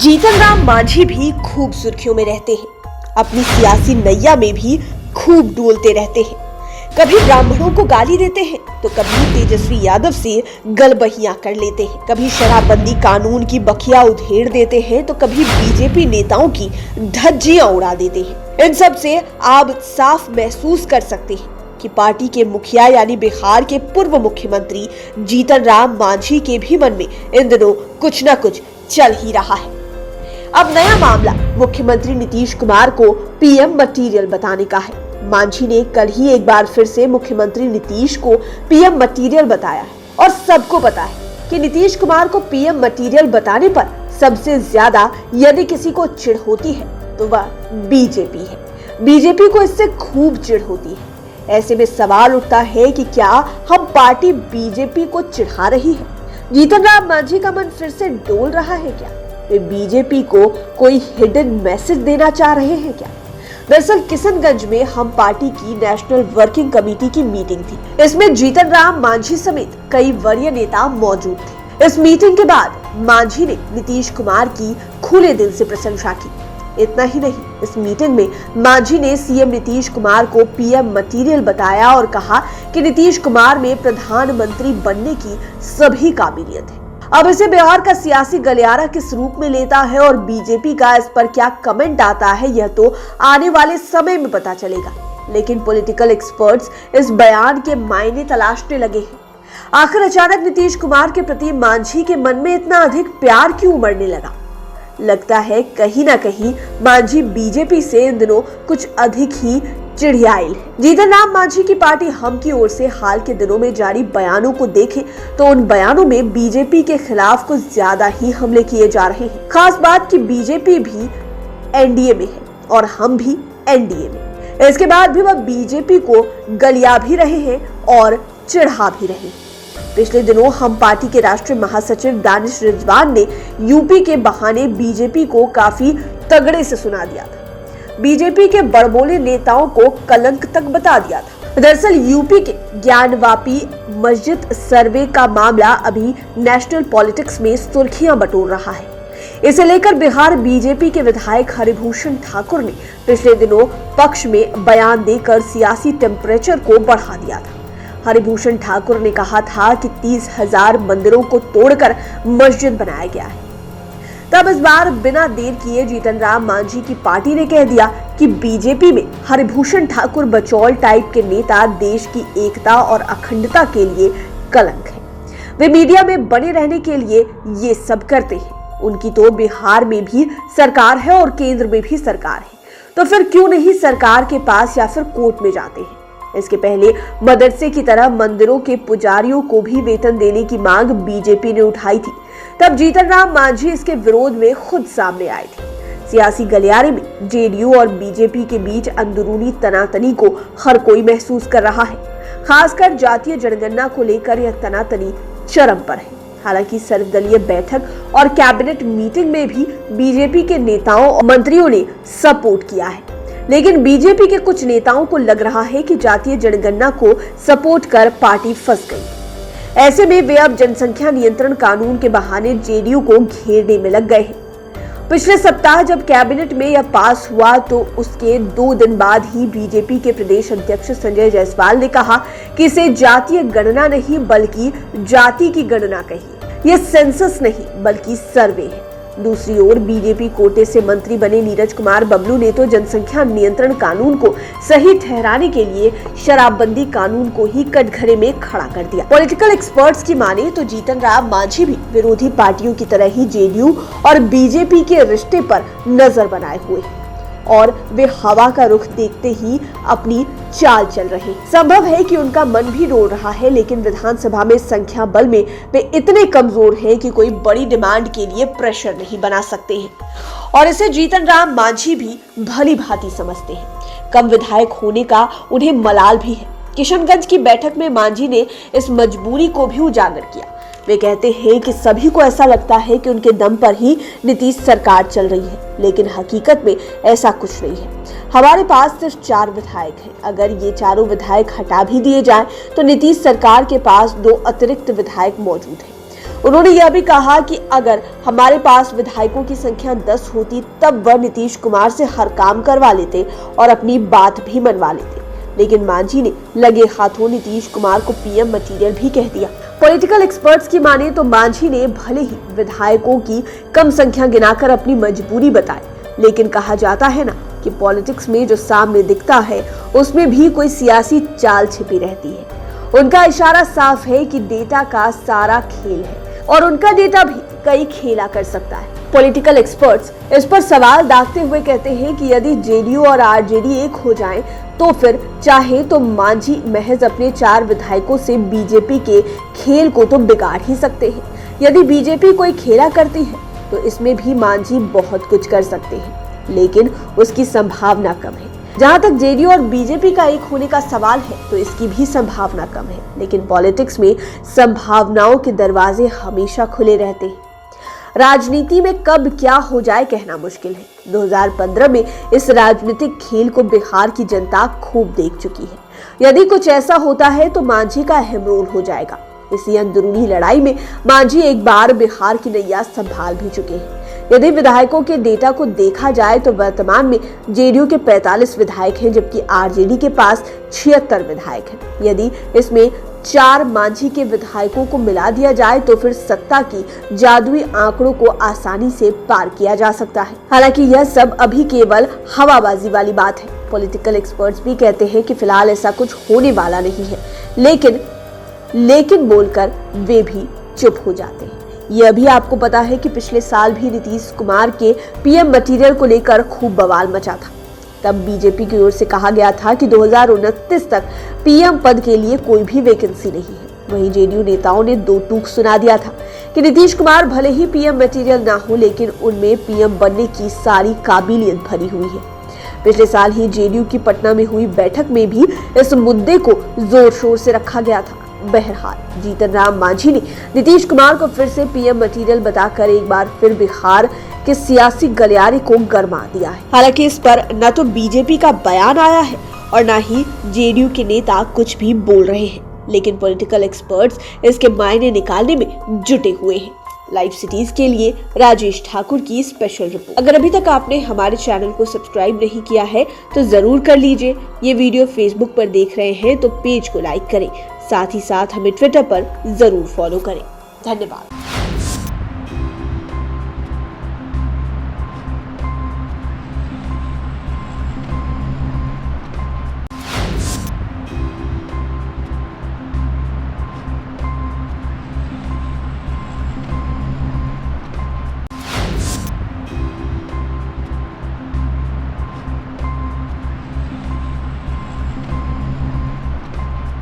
जीतन राम मांझी भी खूब सुर्खियों में रहते हैं। अपनी सियासी नैया में भी खूब डोलते रहते हैं। कभी ब्राह्मणों को गाली देते हैं तो कभी तेजस्वी यादव से गलबहियां कर लेते हैं। कभी शराबबंदी कानून की बखिया उधेड़ देते हैं तो कभी बीजेपी नेताओं की धज्जियां उड़ा देते हैं। इन सब से आप साफ महसूस कर सकते हैं कि पार्टी के मुखिया यानी बिहार के पूर्व मुख्यमंत्री जीतन राम मांझी के भी मन में इन दिनों कुछ न कुछ चल ही रहा है। अब नया मामला मुख्यमंत्री नीतीश कुमार को पीएम मटीरियल बताने का है। मांझी ने कल ही एक बार फिर से मुख्यमंत्री नीतीश को पीएम मटीरियल बताया है और सबको पता है कि नीतीश कुमार को पीएम मटीरियल बताने पर सबसे ज्यादा यदि किसी को चिढ़ होती है तो वह बीजेपी है। बीजेपी को इससे खूब चिढ़ होती है। ऐसे में सवाल उठता है कि क्या हम पार्टी बीजेपी को चिढ़ा रही है? जीतन राम मांझी का मन फिर से डोल रहा है क्या? वे बीजेपी को कोई हिडन मैसेज देना चाह रहे हैं क्या? दरअसल किशनगंज में हम पार्टी की नेशनल वर्किंग कमेटी की मीटिंग थी। इसमें जीतन राम मांझी समेत कई वरीय नेता मौजूद थे। इस मीटिंग के बाद मांझी ने नीतीश कुमार की खुले दिल से प्रशंसा की। इतना ही नहीं, इस मीटिंग में मांझी ने सीएम नीतीश कुमार को पीएम मटीरियल बताया और कहा कि नीतीश कुमार में प्रधानमंत्री बनने की सभी काबिलियत है। अब इसे बिहार का सियासी गलियारा किस रूप में लेता है और बीजेपी का इस पर क्या कमेंट आता है, यह तो आने वाले समय में पता चलेगा। लेकिन पॉलिटिकल एक्सपर्ट्स इस बयान के मायने तलाशने लगे हैं। आखिर अचानक नीतीश कुमार के प्रति मांझी के मन में इतना अधिक प्यार क्यों उमड़ने लगा? लगता है कहीं ना कहीं मांझी बीजेपी से इन दिनों कुछ अधिक ही चिढ़ियाइल है। जीतन राम मांझी की पार्टी हम की ओर से हाल के दिनों में जारी बयानों को देखें तो उन बयानों में बीजेपी के खिलाफ कुछ ज्यादा ही हमले किए जा रहे हैं। खास बात कि बीजेपी भी एनडीए में है और हम भी एनडीए में। इसके बाद भी वह बीजेपी को गलिया भी रहे हैं और चिढ़ा भी रहे हैं। पिछले दिनों हम पार्टी के राष्ट्रीय महासचिव दानिश रिजवान ने यूपी के बहाने बीजेपी को काफी तगड़े से सुना दिया था। बीजेपी के बड़बोले नेताओं को कलंक तक बता दिया था। दरअसल यूपी के ज्ञानवापी मस्जिद सर्वे का मामला अभी नेशनल पॉलिटिक्स में सुर्खियां बटोर रहा है। इसे लेकर बिहार बीजेपी के विधायक हरिभूषण ठाकुर ने पिछले दिनों पक्ष में बयान देकर सियासी टेम्परेचर को बढ़ा दिया था। हरिभूषण ठाकुर ने कहा था कि 30,000 मंदिरों को तोड़कर मस्जिद बनाया गया है। तब इस बार बिना देर किए जीतन राम मांझी की पार्टी ने कह दिया कि बीजेपी में हरिभूषण ठाकुर बचौल टाइप के नेता देश की एकता और अखंडता के लिए कलंक है। वे मीडिया में बने रहने के लिए ये सब करते हैं। उनकी तो बिहार में भी सरकार है और केंद्र में भी सरकार है, तो फिर क्यों नहीं सरकार के पास या फिर कोर्ट में जाते हैं? इसके पहले मदरसे की तरह मंदिरों के पुजारियों को भी वेतन देने की मांग बीजेपी ने उठाई थी। तब जीतन राम मांझी इसके विरोध में खुद सामने आए थे। सियासी गलियारे में जेडीयू और बीजेपी के बीच अंदरूनी तनातनी को हर कोई महसूस कर रहा है। खासकर जातीय जनगणना को लेकर यह तनातनी चरम पर है। हालांकि सर्वदलीय बैठक और कैबिनेट मीटिंग में भी बीजेपी के नेताओं और मंत्रियों ने सपोर्ट किया है, लेकिन बीजेपी के कुछ नेताओं को लग रहा है कि जातीय जनगणना को सपोर्ट कर पार्टी फंस गई। ऐसे में वे अब जनसंख्या नियंत्रण कानून के बहाने जेडीयू को घेरने में लग गए हैं। पिछले सप्ताह जब कैबिनेट में यह पास हुआ तो उसके 2 दिन बाद ही बीजेपी के प्रदेश अध्यक्ष संजय जायसवाल ने कहा कि इसे जातीय गणना नहीं बल्कि जाति की गणना कहिए। यह सेंसस नहीं बल्कि सर्वे है। दूसरी ओर बीजेपी कोटे से मंत्री बने नीरज कुमार बबलू ने तो जनसंख्या नियंत्रण कानून को सही ठहराने के लिए शराबबंदी कानून को ही कटघरे में खड़ा कर दिया। पॉलिटिकल एक्सपर्ट्स की माने तो जीतन राम मांझी भी विरोधी पार्टियों की तरह ही जेडीयू और बीजेपी के रिश्ते पर नजर बनाए हुए हैं और वे हवा का रुख देखते ही अपनी चाल चल रहे। संभव है कि उनका मन भी डोल रहा है, लेकिन विधानसभा में संख्या बल में वे इतने कमजोर हैं कि कोई बड़ी डिमांड के लिए प्रेशर नहीं बना सकते हैं और इसे जीतन राम मांझी भी भली भांति समझते हैं। कम विधायक होने का उन्हें मलाल भी है। किशनगंज की बैठक में मांझी ने इस मजबूरी को भी उजागर किया। वे कहते हैं कि सभी को ऐसा लगता है कि उनके दम पर ही नीतीश सरकार चल रही है, लेकिन हकीकत में ऐसा कुछ नहीं है। हमारे पास सिर्फ 4 विधायक हैं। अगर ये चारों विधायक हटा भी दिए जाएं, तो नीतीश सरकार के पास 2 अतिरिक्त विधायक मौजूद हैं। उन्होंने यह भी कहा कि अगर हमारे पास विधायकों की संख्या 10 होती तब वह नीतीश कुमार से हर काम करवा लेते और अपनी बात भी मनवा लेते, लेकिन मांझी ने लगे हाथों नीतीश कुमार को पीएम मटीरियल भी कह दिया। पॉलिटिकल एक्सपर्ट्स की माने तो मांझी ने भले ही विधायकों की कम संख्या गिनाकर अपनी मजबूरी बताई, लेकिन कहा जाता है ना कि पॉलिटिक्स में जो सामने दिखता है उसमें भी कोई सियासी चाल छिपी रहती है। उनका इशारा साफ है कि डेटा का सारा खेल है और उनका डेटा भी कई खेला कर सकता है। पॉलिटिकल एक्सपर्ट्स इस पर सवाल दागते हुए कहते हैं कि यदि जेडीयू और आरजेडी एक हो जाएं, तो फिर चाहे तो मांझी महज अपने 4 विधायकों से बीजेपी के खेल को तो बिगाड़ ही सकते हैं। यदि बीजेपी कोई खेला करती है तो इसमें भी मांझी बहुत कुछ कर सकते हैं, लेकिन उसकी संभावना कम है। जहां तक जेडीयू और बीजेपी का एक होने का सवाल है तो इसकी भी संभावना कम है, लेकिन पॉलिटिक्स में संभावनाओं के दरवाजे हमेशा खुले रहते हैं। राजनीति में कब क्या हो जाए कहना मुश्किल है। 2015 में इस राजनीतिक खेल को बिहार की जनता खूब देख चुकी है। यदि कुछ ऐसा होता है तो मांझी का अहम रोल हो जाएगा। इसी अंदरूनी लड़ाई में मांझी एक बार बिहार की नैया संभाल भी चुके हैं। यदि विधायकों के डेटा को देखा जाए तो वर्तमान में जेडीयू के 45 विधायक हैं, जबकि आरजेडी के पास 76 विधायक हैं। यदि इसमें 4 मांझी के विधायकों को मिला दिया जाए तो फिर सत्ता की जादुई आंकड़ों को आसानी से पार किया जा सकता है। हालांकि यह सब अभी केवल हवाबाजी वाली बात है। पॉलिटिकल एक्सपर्ट्स भी कहते हैं कि फिलहाल ऐसा कुछ होने वाला नहीं है, लेकिन बोलकर वे भी चुप हो जाते हैं। यह भी आपको पता है कि पिछले साल भी नीतीश कुमार के पीएम मटीरियल को लेकर खूब बवाल मचा था। तब बीजेपी की ओर से कहा गया था कि 2029 तक पीएम पद के लिए कोई भी वैकेंसी नहीं है। वहीं जेडीयू नेताओं ने 2 टूक सुना दिया था कि नीतीश कुमार भले ही पीएम मटीरियल ना हो, लेकिन उनमें पीएम बनने की सारी काबिलियत भरी हुई है। पिछले साल ही जेडीयू की पटना में हुई बैठक में भी इस मुद्दे को जोर शोर से रखा गया था। बहरहाल जीतन राम मांझी ने नीतीश कुमार को फिर से पीएम मटीरियल बताकर एक बार फिर बिहार के सियासी गलियारे को गरमा दिया है। हालांकि इस पर न तो बीजेपी का बयान आया है और न ही जेडीयू के नेता कुछ भी बोल रहे हैं, लेकिन पॉलिटिकल एक्सपर्ट्स इसके मायने निकालने में जुटे हुए हैं। लाइव सिटीज के लिए राजेश ठाकुर की स्पेशल रिपोर्ट। अगर अभी तक आपने हमारे चैनल को सब्सक्राइब नहीं किया है तो जरूर कर लीजिए। ये वीडियो फेसबुक पर देख रहे हैं तो पेज को लाइक करें, साथ ही साथ हमें ट्विटर पर जरूर फॉलो करें। धन्यवाद।